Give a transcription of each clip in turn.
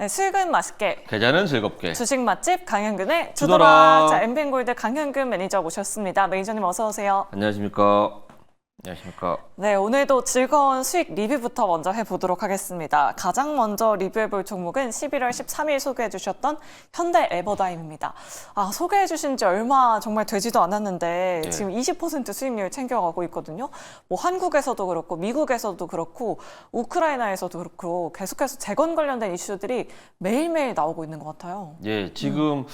네, 수익은 맛있게, 계좌는 즐겁게. 주식 맛집 강현근의 주더라. 주더라. 자, 엠뱅골드 강현근 매니저 모셨습니다. 매니저님 어서 오세요. 안녕하십니까. 안녕하십니까. 네, 오늘도 즐거운 수익 리뷰부터 먼저 해보도록 하겠습니다. 가장 먼저 리뷰해볼 종목은 11월 13일 소개해 주셨던 현대 에버다임입니다. 소개해 주신 지 얼마 정말 되지도 않았는데 지금 20% 수익률 챙겨가고 있거든요. 뭐 한국에서도 그렇고 미국에서도 그렇고 우크라이나에서도 그렇고 계속해서 재건 관련된 이슈들이 매일매일 나오고 있는 것 같아요. 예, 지금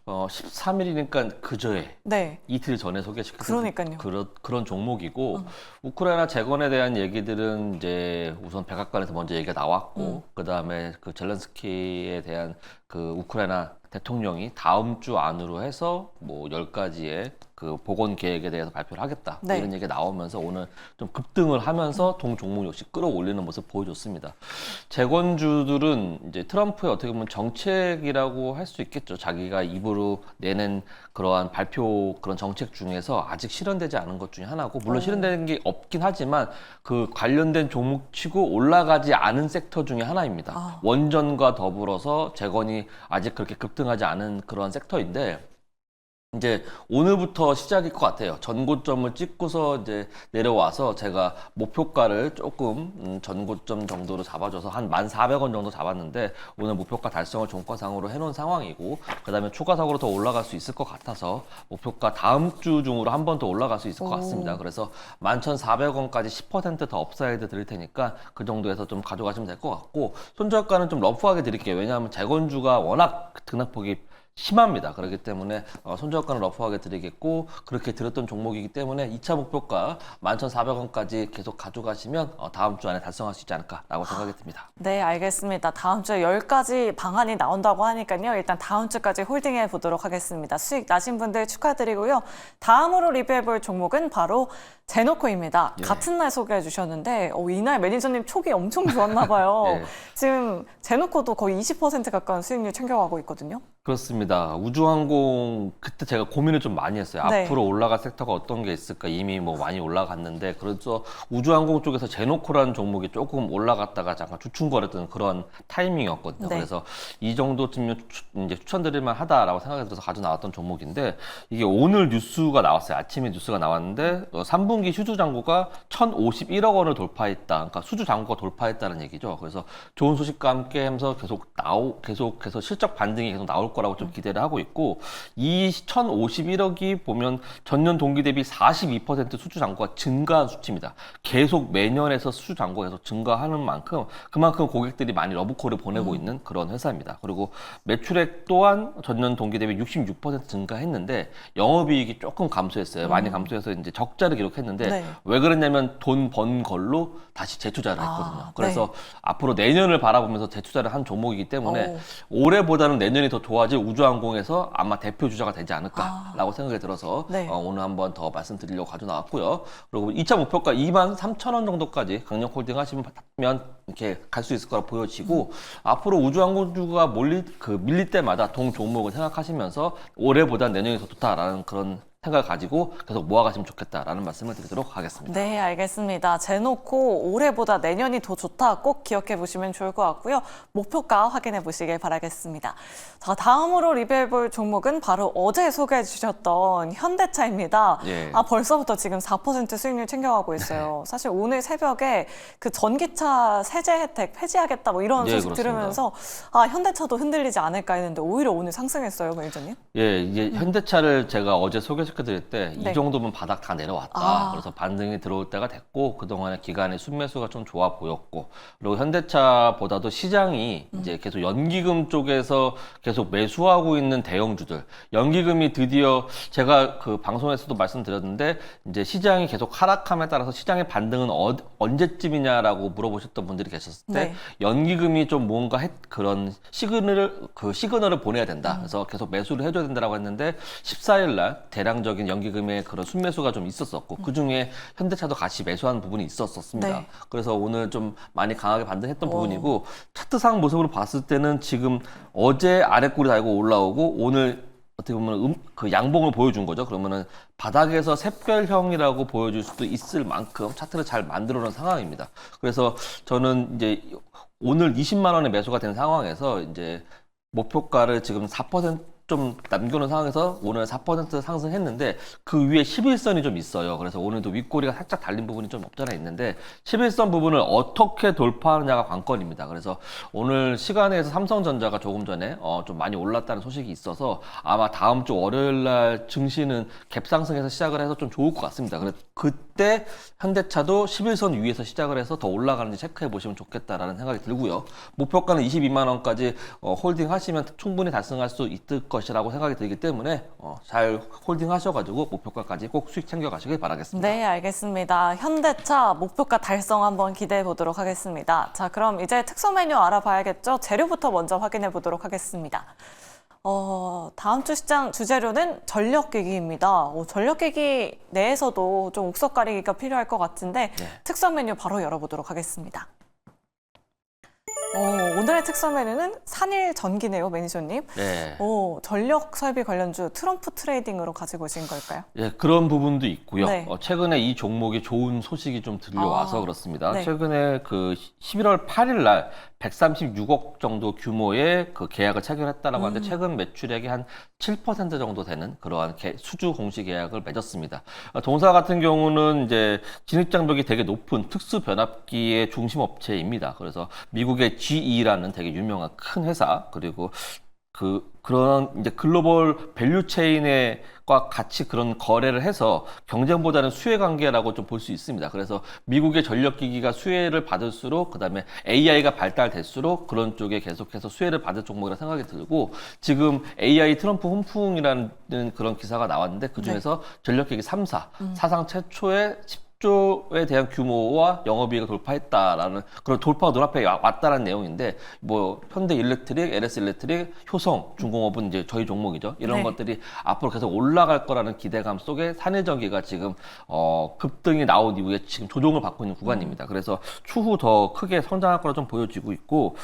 13일이니까 그저에 네. 이틀 전에 소개시켰던 그러니까요. 그런 종목이고 우크라이나 재건에 대한 얘기들은 이제 우선 백악관에서 먼저 얘기가 나왔고 그다음에 그 젤렌스키에 대한 그 우크라이나 대통령이 다음 주 안으로 해서 뭐 10가지의 그 복원 계획에 대해서 발표를 하겠다. 네. 이런 얘기가 나오면서 오늘 좀 급등을 하면서 동 종목 역시 끌어올리는 모습 보여줬습니다. 재건주들은 이제 트럼프의 어떻게 보면 정책이라고 할 수 있겠죠. 자기가 입으로 내는 그러한 발표 그런 정책 중에서 아직 실현되지 않은 것 중에 하나고 물론 실현되는 게 없긴 하지만 그 관련된 종목치고 올라가지 않은 섹터 중에 하나입니다. 원전과 더불어서 재건이 아직 그렇게 급등하지 않은 그런 섹터인데 이제 오늘부터 시작일 것 같아요. 전고점을 찍고서 이제 내려와서 제가 목표가를 조금 전고점 정도로 잡아줘서 한 1,400원 정도 잡았는데 오늘 목표가 달성을 종가상으로 해놓은 상황이고 그 다음에 추가상으로 더 올라갈 수 있을 것 같아서 목표가 다음 주 중으로 한 번 더 올라갈 수 있을 것 같습니다. 그래서 11,400원까지 10%더 업사이드 드릴 테니까 그 정도에서 좀 가져가시면 될 것 같고 손절가는 좀 러프하게 드릴게요. 왜냐하면 재건주가 워낙 등락폭이 심합니다. 그렇기 때문에 손절가는 러프하게 드리겠고 그렇게 드렸던 종목이기 때문에 2차 목표가 11,400원까지 계속 가져가시면 다음 주 안에 달성할 수 있지 않을까라고 생각이 듭니다. 네, 알겠습니다. 다음 주에 10가지 방안이 나온다고 하니까요. 일단 다음 주까지 홀딩해 보도록 하겠습니다. 수익 나신 분들 축하드리고요. 다음으로 리뷰해볼 종목은 바로 제노코입니다. 같은 날 소개해 주셨는데 이날 매니저님 촉이 엄청 좋았나 봐요. 지금 제노코도 거의 20% 가까운 수익률 챙겨가고 있거든요. 그렇습니다. 우주항공 그때 제가 고민을 좀 많이 했어요. 네. 앞으로 올라갈 섹터가 어떤 게 있을까 이미 뭐 많이 올라갔는데 그래서 우주항공 쪽에서 제노코라는 종목이 조금 올라갔다가 잠깐 주춤거렸던 그런 타이밍이었거든요. 네. 그래서 이 정도쯤이면 이제 추천드릴만 하다라고 생각이 들어서 가져 나왔던 종목인데 이게 오늘 뉴스가 나왔어요. 아침에 뉴스가 나왔는데 3분기 수주 잔고가 1,051억 원을 돌파했다. 그러니까 수주 잔고가 돌파했다는 얘기죠. 그래서 좋은 소식과 함께 하면서 계속해서 실적 반등이 계속 나올 거라고 좀 기대를 하고 있고 이 1,051억이 보면 전년 동기 대비 42% 수주 잔고가 증가한 수치입니다. 계속 매년에서 수주 잔고가 계속 증가하는 만큼 그만큼 고객들이 많이 러브콜을 보내고 있는 그런 회사입니다. 그리고 매출액 또한 전년 동기 대비 66% 증가했는데 영업이익이 조금 감소했어요. 많이 감소해서 이제 적자를 기록했는데 네. 왜 그랬냐면 돈 번 걸로 다시 재투자를 했거든요. 그래서 네. 앞으로 내년을 바라보면서 재투자를 한 종목이기 때문에 올해보다는 내년이 더 좋아질 우주항공에서 아마 대표 주자가 되지 않을까라고 생각이 들어서 네. 오늘 한번 더 말씀드리려고 가져 나왔고요. 그리고 2차 목표가 23,000원 정도까지 강력 홀딩 하시면 이렇게 갈 수 있을 거라 보여지고 앞으로 우주항공주가 밀릴 때마다 동 종목을 생각하시면서 올해보다 내년이 더 좋다라는 그런 생각을 가지고 계속 모아가시면 좋겠다라는 말씀을 드리도록 하겠습니다. 네, 알겠습니다. 제노코 올해보다 내년이 더 좋다 꼭 기억해 보시면 좋을 것 같고요. 목표가 확인해 보시길 바라겠습니다. 자, 다음으로 리뷰해볼 종목은 바로 어제 소개해 주셨던 현대차입니다. 예. 벌써부터 지금 4% 수익률 챙겨가고 있어요. 사실 오늘 새벽에 그 전기차 세제 혜택 폐지하겠다 뭐 이런 소식 그렇습니다. 들으면서 현대차도 흔들리지 않을까 했는데 오히려 오늘 상승했어요, 매니저님. 예, 이게 현대차를 제가 어제 소개시켜드릴 때 이 네. 정도면 바닥 다 내려왔다. 그래서 반등이 들어올 때가 됐고 그동안에 기간의 순매수가 좀 좋아 보였고 그리고 현대차보다도 시장이 이제 계속 연기금 쪽에서 계속 매수하고 있는 대형주들 연기금이 드디어 제가 그 방송에서도 말씀드렸는데 이제 시장이 계속 하락함에 따라서 시장의 반등은 언제쯤이냐라고 물어보셨던 분들이 계셨을 때 네. 연기금이 좀 뭔가 그런 시그널을 보내야 된다. 그래서 계속 매수를 해줘야 된다라고 했는데 14일 날 대량적인 연기금의 그런 순매수가 좀 있었었고 그 중에 현대차도 같이 매수한 부분이 있었습니다. 네. 그래서 오늘 좀 많이 강하게 반등했던 부분이고 차트상 모습으로 봤을 때는 지금 어제 아랫골이 달고 올라오고 오늘 어떻게 보면 그 양봉을 보여준 거죠. 그러면은 바닥에서 샛별형이라고 보여줄 수도 있을 만큼 차트를 잘 만들어 놓은 상황입니다. 그래서 저는 이제 오늘 20만 원에 매수가 된 상황에서 이제 목표가를 지금 4%좀 남겨놓은 상황에서 오늘 4% 상승했는데 그 위에 11선이 좀 있어요. 그래서 오늘도 윗꼬리가 살짝 달린 부분이 좀 없잖아 있는데 11선 부분을 어떻게 돌파하느냐가 관건입니다. 그래서 오늘 시간에서 삼성전자가 조금 전에 좀 많이 올랐다는 소식이 있어서 아마 다음 주 월요일 날 증시는 갭상승해서 시작을 해서 좀 좋을 것 같습니다. 그래서 그때 현대차도 11선 위에서 시작을 해서 더 올라가는지 체크해 보시면 좋겠다라는 생각이 들고요. 목표가는 22만 원까지 홀딩 하시면 충분히 달성할 수 있을 것이라고 생각이 들기 때문에 잘 홀딩 하셔가지고 목표가까지 꼭 수익 챙겨 가시길 바라겠습니다. 네, 알겠습니다. 현대차 목표가 달성 한번 기대해 보도록 하겠습니다. 자, 그럼 이제 특선 메뉴 알아봐야겠죠? 재료부터 먼저 확인해 보도록 하겠습니다. 다음 주 시장 주재료는 전력기기입니다. 전력기기 내에서도 좀 옥석 가리기가 필요할 것 같은데 네. 특선 메뉴 바로 열어보도록 하겠습니다. 오늘의 특선 메뉴는 산일 전기네요, 매니저님. 네. 전력 설비 관련주 트럼프 트레이딩으로 가지고 오신 걸까요? 예, 그런 부분도 있고요. 네. 최근에 이 종목이 좋은 소식이 좀 들려와서 그렇습니다. 네. 최근에 그 11월 8일 날 136억 정도 규모의 그 계약을 체결했다라고 하는데 최근 매출액이 한 7% 정도 되는 그러한 수주 공시 계약을 맺었습니다. 동사 같은 경우는 이제 진입 장벽이 되게 높은 특수 변압기의 중심 업체입니다. 그래서 미국의 GE라는 되게 유명한 큰 회사 그리고 그런 이제 글로벌 밸류 체인과 같이 그런 거래를 해서 경쟁보다는 수혜 관계라고 좀 볼 수 있습니다. 그래서 미국의 전력기기가 수혜를 받을수록 그다음에 AI가 발달될수록 그런 쪽에 계속해서 수혜를 받을 종목이라 생각이 들고 지금 AI 트럼프 훈풍이라는 그런 기사가 나왔는데 그중에서 전력기기 3사 사상 최초의 10조에 대한 규모와 영업이익을 돌파했다라는 그런 돌파가 눈앞에 왔다는 내용인데 뭐 현대일렉트릭, LS일렉트릭, 효성, 중공업은 이제 저희 종목이죠. 이런 네. 것들이 앞으로 계속 올라갈 거라는 기대감 속에 산일전기가 지금 급등이 나온 이후에 지금 조정을 받고 있는 구간입니다. 그래서 추후 더 크게 성장할 거라 좀 보여지고 있고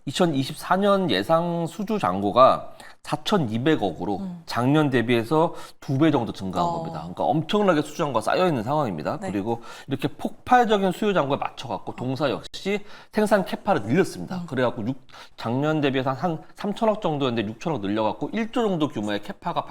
2024년 예상 수주 잔고가 4,200억으로 작년 대비해서 2배 정도 증가한 겁니다. 그러니까 엄청나게 수주 잔고가 쌓여 있는 상황입니다. 네. 그리고 이렇게 폭발적인 수요 잔고에 맞춰갖고 동사 역시 생산 캐파를 늘렸습니다. 그래갖고 작년 대비해서 한 3천억 정도였는데 6천억 늘려갖고 1조 정도 규모의 캐파가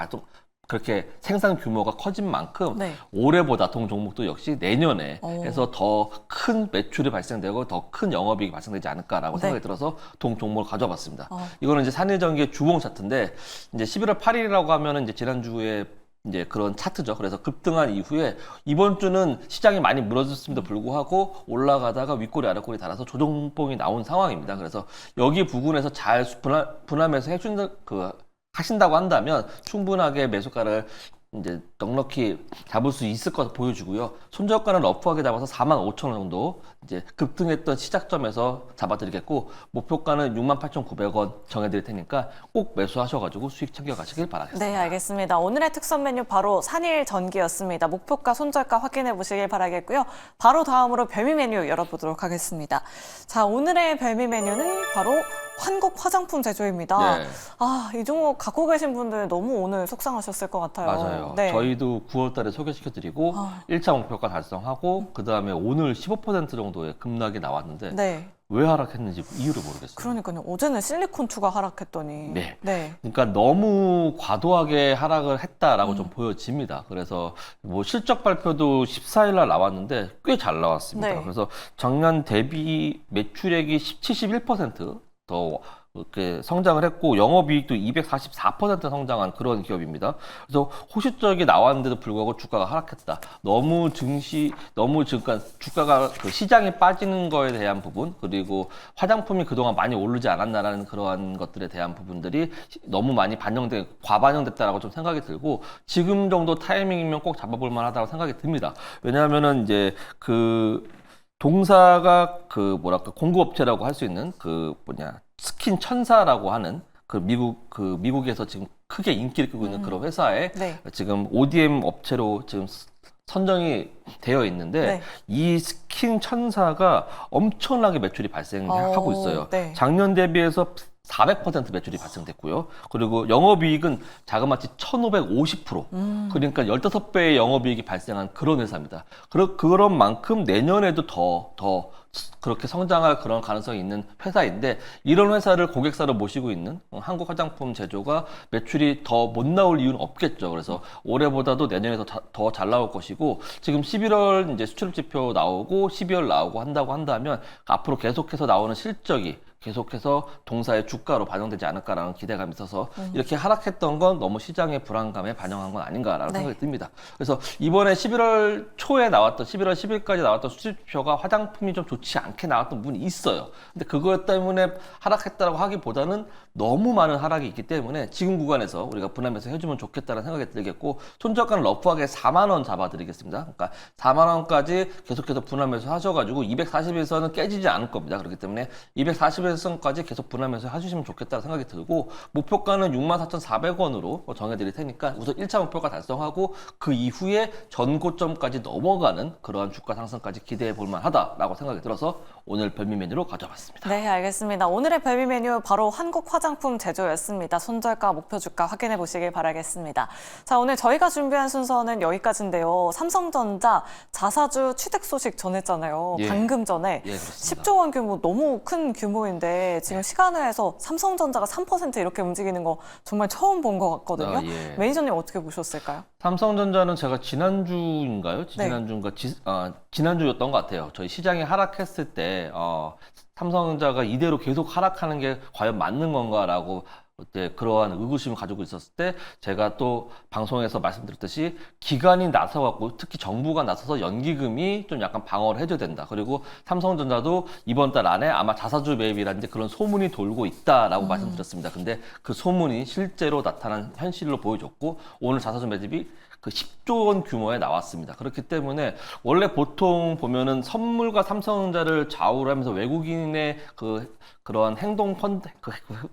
그렇게 생산 규모가 커진 만큼 네. 올해보다 동 종목도 역시 내년에 오. 해서 더 큰 매출이 발생되고 더 큰 영업이익이 발생되지 않을까라고 네. 생각이 들어서 동 종목을 가져봤습니다. 어. 이거는 이제 산일전기의 주봉 차트인데 이제 11월 8일이라고 하면은 이제 지난주에 이제 그런 차트죠. 그래서 급등한 이후에 이번 주는 시장이 많이 무너졌음에도 불구하고 올라가다가 윗꼬리 아랫꼬리 달아서 조정봉이 나온 상황입니다. 그래서 여기 부분에서 잘 분할매수 하신다고 한다면 충분하게 매수가를 이제 넉넉히 잡을 수 있을 것으로 보여주고요. 손절가는 러프하게 잡아서 45,000원 정도 이제 급등했던 시작점에서 잡아드리겠고 목표가는 68,900원 정해드릴 테니까 꼭 매수하셔가지고 수익 챙겨가시길 바라겠습니다. 네, 알겠습니다. 오늘의 특선 메뉴 바로 산일 전기였습니다. 목표가, 손절가 확인해 보시길 바라겠고요. 바로 다음으로 별미 메뉴 열어보도록 하겠습니다. 자, 오늘의 별미 메뉴는 바로 환국 화장품 제조입니다. 네. 이 종목 갖고 계신 분들 너무 오늘 속상하셨을 것 같아요. 맞아요. 네. 저희도 9월 달에 소개시켜드리고 1차 목표가 달성하고 그 다음에 오늘 15% 정도의 급락이 나왔는데 네. 왜 하락했는지 이유를 모르겠어요. 그러니까요. 어제는 실리콘2가 하락했더니. 네. 네. 그러니까 너무 과도하게 하락을 했다라고 좀 보여집니다. 그래서 뭐 실적 발표도 14일 날 나왔는데 꽤 잘 나왔습니다. 네. 그래서 작년 대비 매출액이 71%더 이렇게 성장을 했고 영업이익도 244% 성장한 그런 기업입니다. 그래서 호시적이 나왔는데도 불구하고 주가가 하락했다. 너무 그러니까 주가가 그 시장에 빠지는 거에 대한 부분 그리고 화장품이 그동안 많이 오르지 않았나라는 그러한 것들에 대한 부분들이 너무 많이 과반영됐다라고 좀 생각이 들고 지금 정도 타이밍이면 꼭 잡아볼 만하다고 생각이 듭니다. 왜냐하면은 이제 동사가 공급업체라고 할 수 있는 스킨 천사라고 하는 미국에서 지금 크게 인기를 끌고 있는 그런 회사에 네. 지금 ODM 업체로 지금 선정이 되어 있는데 네. 이 스킨 천사가 엄청나게 매출이 발생하고 있어요. 네. 작년 대비해서 400% 매출이 발생됐고요. 그리고 영업이익은 자그마치 1550%. 그러니까 15배의 영업이익이 발생한 그런 회사입니다. 그런 만큼 내년에도 더 그렇게 성장할 그런 가능성이 있는 회사인데, 이런 회사를 고객사로 모시고 있는 한국 화장품 제조가 매출이 더 못 나올 이유는 없겠죠. 그래서 올해보다도 내년에 더 잘 나올 것이고, 지금 11월 이제 수출입 지표 나오고 12월 나오고 한다고 한다면 앞으로 계속해서 나오는 실적이 계속해서 동사의 주가로 반영되지 않을까라는 기대감이 있어서 이렇게 하락했던 건 너무 시장의 불안감에 반영한 건 아닌가라는 네. 생각이 듭니다. 그래서 이번에 11월 초에 나왔던 11월 10일까지 나왔던 수출표가 화장품이 좀 좋지 않게 나왔던 부분이 있어요. 근데 그것 때문에 하락했다고 하기보다는 너무 많은 하락이 있기 때문에 지금 구간에서 우리가 분할매수 해주면 좋겠다는 생각이 들겠고, 손절가는 러프하게 4만 원 잡아드리겠습니다. 그러니까 4만 원까지 계속해서 분할매수 하셔가지고 240에서는 깨지지 않을 겁니다. 그렇기 때문에 240에서까지 계속 분할매수 해주시면 좋겠다는 생각이 들고, 목표가는 64,400원으로 정해드릴 테니까 우선 1차 목표가 달성하고 그 이후에 전고점까지 넘어가는 그러한 주가 상승까지 기대해 볼 만하다라고 생각이 들어서 오늘 별미 메뉴로 가져왔습니다. 네, 알겠습니다. 오늘의 별미 메뉴 바로 한국 화장품 제조였습니다. 손절가, 목표 주가 확인해 보시길 바라겠습니다. 자, 오늘 저희가 준비한 순서는 여기까지인데요. 삼성전자 자사주 취득 소식 전했잖아요. 예. 방금 전에 예, 그렇습니다. 10조 원 규모, 너무 큰 규모인데 지금 시간외에서 삼성전자가 3% 이렇게 움직이는 거 정말 처음 본 것 같거든요. 예. 매니저님 어떻게 보셨을까요? 삼성전자는 제가 지난주인가요? 지난주인가? 지난주였던 것 같아요. 저희 시장이 하락했을 때 삼성전자가 이대로 계속 하락하는 게 과연 맞는 건가라고 그때 그러한 의구심을 가지고 있었을 때, 제가 또 방송에서 말씀드렸듯이 기관이 나서갖고 특히 정부가 나서서 연기금이 좀 약간 방어를 해줘야 된다. 그리고 삼성전자도 이번 달 안에 아마 자사주 매입이라든지 그런 소문이 돌고 있다라고 말씀드렸습니다. 근데 그 소문이 실제로 나타난 현실로 보여줬고, 오늘 자사주 매집이 그 10조 원 규모에 나왔습니다. 그렇기 때문에 원래 보통 보면은 선물과 삼성전자를 좌우로 하면서 외국인의 그러한 행동 펀드,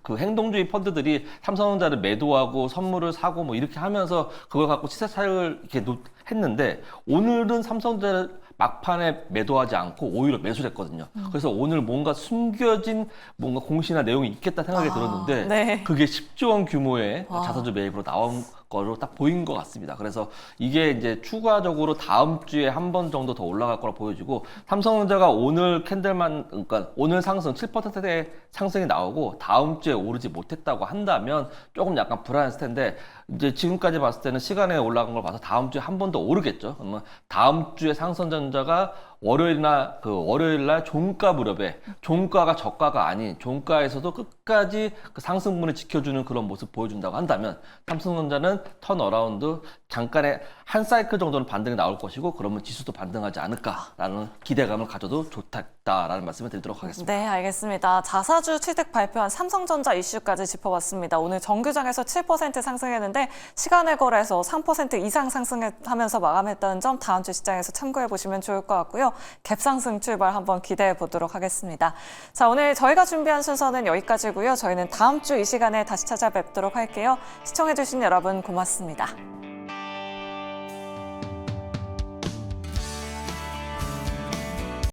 그 행동주의 펀드들이 삼성전자를 매도하고 선물을 사고 뭐 이렇게 하면서 그걸 갖고 시세 차익을 이렇게 했는데, 오늘은 삼성전자를 막판에 매도하지 않고 오히려 매수를 했거든요. 그래서 오늘 뭔가 숨겨진 뭔가 공시나 내용이 있겠다 생각이 들었는데, 네. 그게 10조 원 규모의 자사주 매입으로 나온 거로 딱 보인 것 같습니다. 그래서 이게 이제 추가적으로 다음 주에 한 번 정도 더 올라갈 거라 보여지고, 삼성전자가 오늘 그러니까 오늘 상승 7%의 상승이 나오고 다음 주에 오르지 못했다고 한다면 조금 약간 불안했을 텐데, 이제 지금까지 봤을 때는 시간에 올라간 걸 봐서 다음 주에 한 번 더 오르겠죠. 그러면 다음 주에 삼성전자가 월요일날 종가 무렵에, 종가가 저가가 아닌 종가에서도 끝까지 그 상승분을 지켜주는 그런 모습 보여준다고 한다면, 삼성전자는 턴어라운드 잠깐의 한 사이클 정도는 반등이 나올 것이고, 그러면 지수도 반등하지 않을까라는 기대감을 가져도 좋다라는 말씀을 드리도록 하겠습니다. 네, 알겠습니다. 자사주 취득 발표한 삼성전자 이슈까지 짚어봤습니다. 오늘 정규장에서 7% 상승했는데 시간의 거래에서 3% 이상 상승하면서 마감했다는 점 다음 주 시장에서 참고해 보시면 좋을 것 같고요. 갭상승 출발 한번 기대해 보도록 하겠습니다. 자, 오늘 저희가 준비한 순서는 여기까지고요. 저희는 다음 주 이 시간에 다시 찾아뵙도록 할게요. 시청해 주신 여러분 고맙습니다.